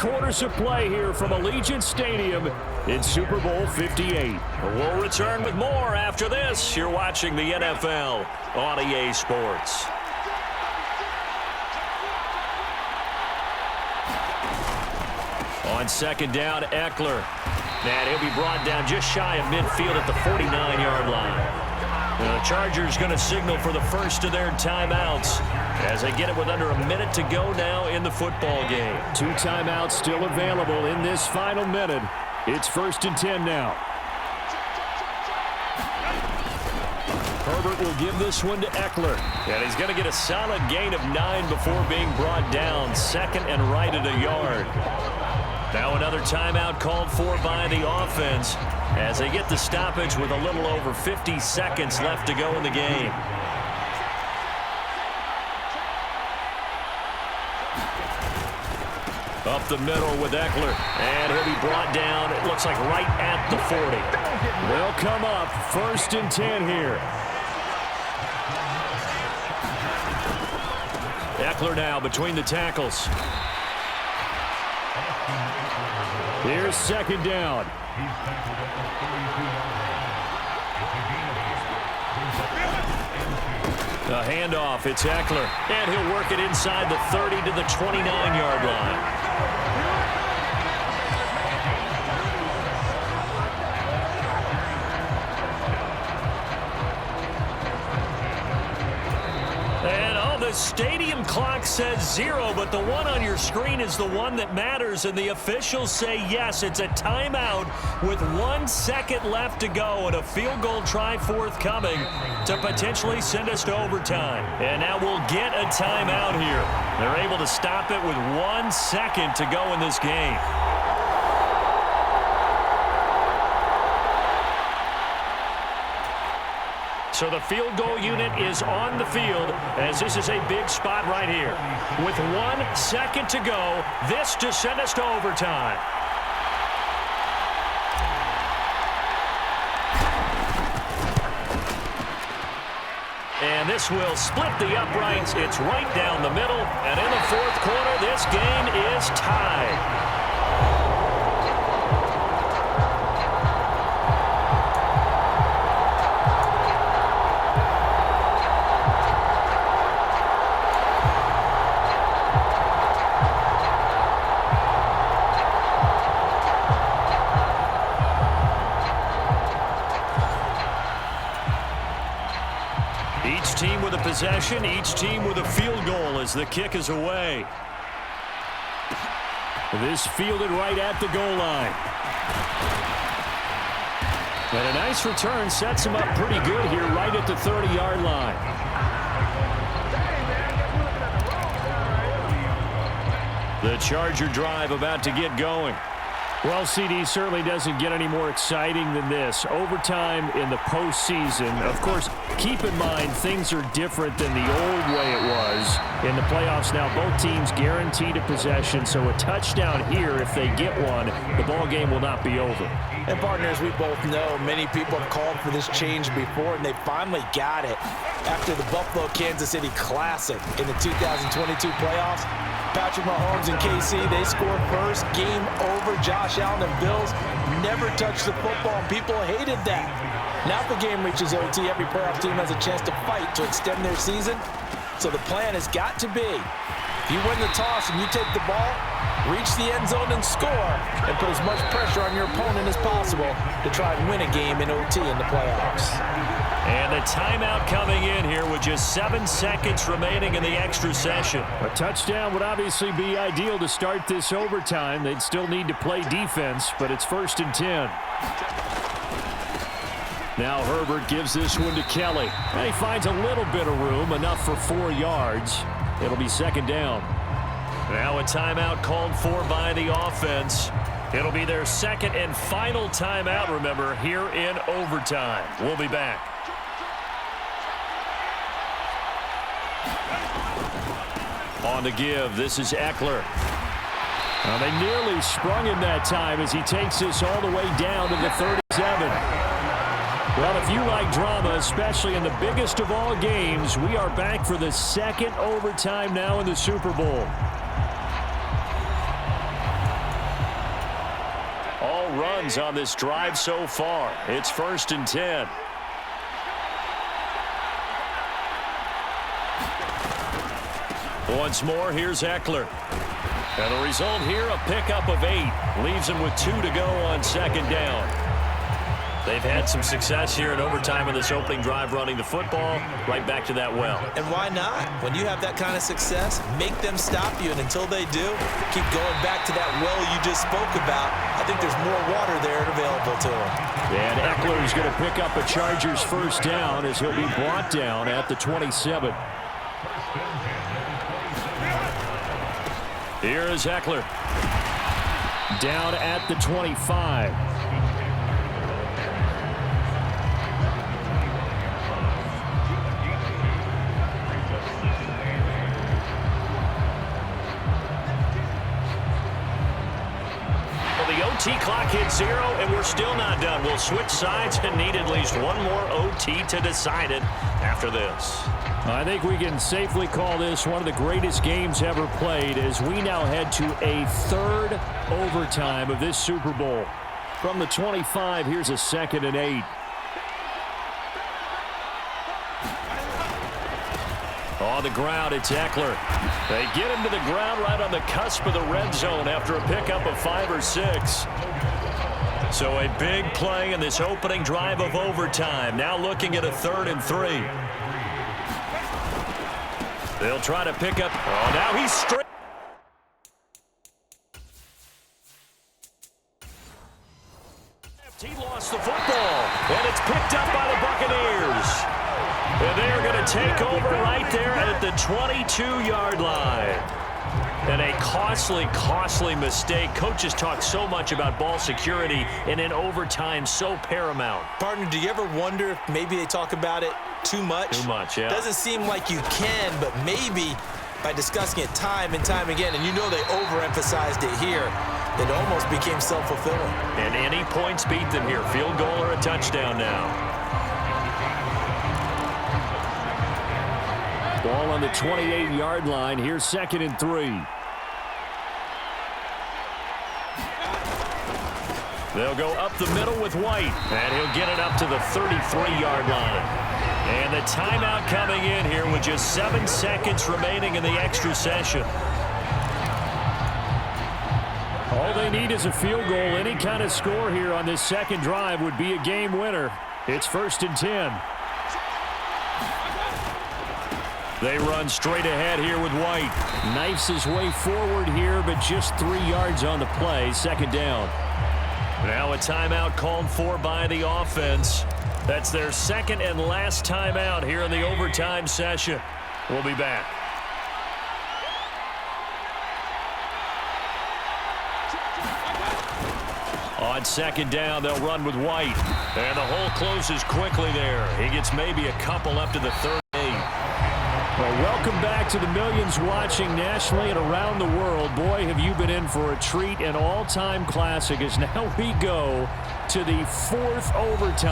quarters of play here from Allegiant Stadium in Super Bowl 58. We'll return with more after this. You're watching the NFL on EA Sports. On second down, Eckler. And he'll be brought down just shy of midfield at the 49-yard line. The Chargers going to signal for the first of their timeouts as they get it with under a minute to go now in the football game. 2 timeouts still available in this final minute. It's 1st and 10 now. Herbert will give this one to Eckler. And he's going to get a solid gain of 9 before being brought down. Second and right at a yard. Now another timeout called for by the offense as they get the stoppage with a little over 50 seconds left to go in the game. Up the middle with Eckler, and he'll be brought down, it looks like right at the 40. They'll come up 1st and 10 here. Eckler now between the tackles. Here's 2nd down. A handoff, it's Eckler, and he'll work it inside the 30 to the 29-yard line. The stadium clock says 0, but the one on your screen is the one that matters, and the officials say yes, it's a timeout with 1 second left to go and a field goal try forthcoming to potentially send us to overtime. And now we'll get a timeout here. They're able to stop it with 1 second to go in this game. So the field goal unit is on the field as this is a big spot right here. With 1 second to go, this to send us to overtime. And this will split the uprights. It's right down the middle. And in the 4th quarter, this game is tied. Possession, each team with a field goal as the kick is away. This fielded right at the goal line. And a nice return sets him up pretty good here right at the 30-yard line. The Charger drive about to get going. Well, CD certainly doesn't get any more exciting than this. Overtime in the postseason. Of course, keep in mind things are different than the old way it was. In the playoffs now, both teams guaranteed a possession, so a touchdown here, if they get one, the ball game will not be over. And partners, we both know many people have called for this change before, and they finally got it after the Buffalo-Kansas City Classic in the 2022 playoffs. Patrick Mahomes and KC, they scored first. Game over. Josh Allen and Bills never touched the football, and people hated that. Now if the game reaches OT, every playoff team has a chance to fight to extend their season. So the plan has got to be, if you win the toss and you take the ball, reach the end zone and score, and put as much pressure on your opponent as possible to try and win a game in OT in the playoffs. And the timeout coming in here with just 7 seconds remaining in the extra session. A touchdown would obviously be ideal to start this overtime. They'd still need to play defense, but it's 1st and 10. Now Herbert gives this one to Kelly. And he finds a little bit of room, enough for 4 yards. It'll be 2nd down. Now a timeout called for by the offense. It'll be their 2nd and final timeout, remember, here in overtime. We'll be back. On to give, this is Eckler. Well, they nearly sprung him that time as he takes this all the way down to the 37. Well, if you like drama, especially in the biggest of all games, we are back for the 2nd overtime now in the Super Bowl. runs on this drive so far. It's 1st and 10. Once more, here's Eckler. And the result here, a pickup of 8. Leaves him with 2 to go on 2nd down. They've had some success here in overtime in this opening drive running the football. Right back to that well. And why not? When you have that kind of success, make them stop you. And until they do, keep going back to that well you just spoke about. I think there's more water there available to them. And Eckler is going to pick up a Chargers 1st down as he'll be brought down at the 27. Here is Eckler. Down at the 25. OT clock hits 0, and we're still not done. We'll switch sides and need at least one more OT to decide it after this. I think we can safely call this one of the greatest games ever played as we now head to a 3rd overtime of this Super Bowl. From the 25, here's a 2nd and 8. On the ground, it's Eckler. They get him to the ground right on the cusp of the red zone after a pickup of 5 or 6. So a big play in this opening drive of overtime. Now looking at a 3rd and 3. They'll try to pick up. Oh, now he's straight. He lost the football, and it's picked up by the Buccaneers. And they are going to take over right there at the 22-yard line. And a costly mistake. Coaches talk so much about ball security, and in overtime, so paramount. Partner, do you ever wonder if maybe they talk about it too much? Too much, yeah. Doesn't seem like you can, but maybe by discussing it time and time again, and you know they overemphasized it here, it almost became self-fulfilling. And any points beat them here. Field goal or a touchdown now. Ball on the 28-yard line. Here's 2nd and 3. They'll go up the middle with White, and he'll get it up to the 33-yard line. And the timeout coming in here with just 7 seconds remaining in the extra session. All they need is a field goal. Any kind of score here on this 2nd drive would be a game winner. It's 1st and 10. They run straight ahead here with White. Knifes his way forward here, but just 3 yards on the play. 2nd down. Now a timeout called for by the offense. That's their 2nd and last timeout here in the overtime session. We'll be back. On 2nd down, they'll run with White. And the hole closes quickly there. He gets maybe a couple up to the 38. Well, welcome back to the millions watching nationally and around the world. Boy, have you been in for a treat. An all-time classic as now we go to the 4th overtime.